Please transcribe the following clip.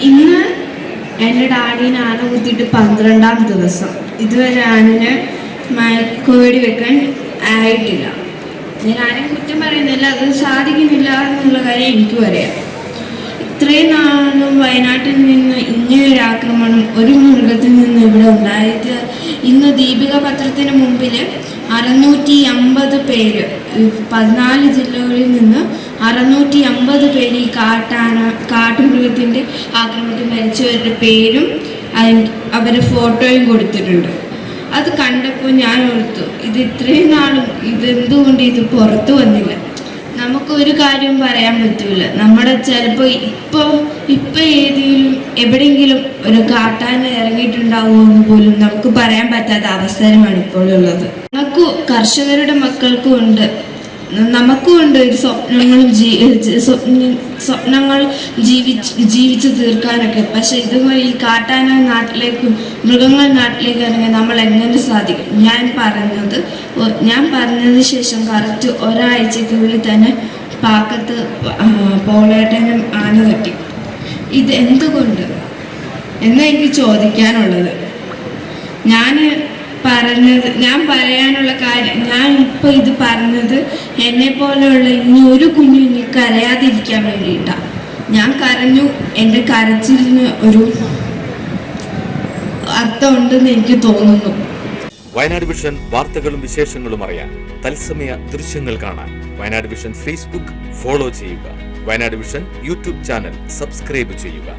ഇന്ന് എൻ്റെ ഡാഡിനെ ആന കുത്തിയിട്ട് 12ാം ദിവസം. ഇതുവരെ ആനനെ മയക്കുവെടി വെക്കാൻ ആയിട്ടില്ല. ഞാൻ ആരെയും കുറ്റം പറയുന്നില്ല, അത് സാധിക്കുന്നില്ല എന്നുള്ള കാര്യം എനിക്കും അറിയാം. ഇത്രയും നാളും വയനാട്ടിൽ നിന്ന് ഇങ്ങനൊരു ആക്രമണം ഒരു മൃഗത്തിൽ നിന്ന് ഇവിടെ ഉണ്ടായത്. ഇന്ന് ദീപിക പത്രത്തിന് മുമ്പിൽ 650 പേര്, 14 ജില്ലകളിൽ നിന്ന് 650 പേര് ഈ കാട്ടുമൃഗത്തിൻ്റെ ആക്രമണത്തിൽ മരിച്ചവരുടെ പേരും അവരുടെ ഫോട്ടോയും കൊടുത്തിട്ടുണ്ട്. അത് കണ്ടപ്പോൾ ഞാൻ ഓർത്തു, ഇത് ഇത്രയും നാളും ഇതെന്തുകൊണ്ട് ഇത് പുറത്തു വന്നില്ല. നമുക്കൊരു കാര്യവും പറയാൻ പറ്റില്ല. നമ്മുടെ ചിലപ്പോൾ ഇപ്പോൾ എവിടെയെങ്കിലും ഒരു കാട്ടാന ഇറങ്ങിയിട്ടുണ്ടാവുമോ എന്ന് പോലും നമുക്ക് പറയാൻ പറ്റാത്ത അവസരമാണ് ഇപ്പോൾ ഉള്ളത്. കർഷകരുടെ മക്കൾക്കും ഉണ്ട്, നമുക്കും ഉണ്ട് ഒരു സ്വപ്നങ്ങൾ ജീവിച്ച് തീർക്കാനൊക്കെ. പക്ഷെ ഇതുപോലെ ഈ കാട്ടാന നാട്ടിലേക്കും മൃഗങ്ങൾ നാട്ടിലേക്ക് ഇറങ്ങാൻ നമ്മൾ എങ്ങനെ സാധിക്കും? ഞാൻ പറഞ്ഞതിന് ശേഷം കറക്റ്റ് ഒരാഴ്ചക്കുള്ളിൽ തന്നെ പാക്കത്ത് പോളേട്ടനും ആന കെട്ടി. ഇത് എന്തുകൊണ്ട് എന്നാ എനിക്ക് ചോദിക്കാനുള്ളത്. ഞാൻ പറയാനുള്ള കാര്യം, ഞാൻ ഇപ്പോൾ ഇത് പറഞ്ഞത് എന്നെ പോലെയുള്ള ഇനി ഒരു കുഞ്ഞു ഇനി കരയാതിരിക്കാൻ വേണ്ടിയിട്ടാണ്. ഞാൻ കരഞ്ഞു, എൻ്റെ കരച്ചിലിന് ഒരു അർത്ഥമുണ്ടെന്ന് എനിക്ക് തോന്നുന്നു. വയനാട് വിഷൻ വാർത്തകളും വിശേഷങ്ങളും അറിയാൻ, തത്സമയ ദൃശ്യങ്ങൾ കാണാൻ വയനാട് വിഷൻ ഫേസ്ബുക്ക് ഫോളോ ചെയ്യുക. Wayanad vision YouTube channel subscribe ചെയ്യുക.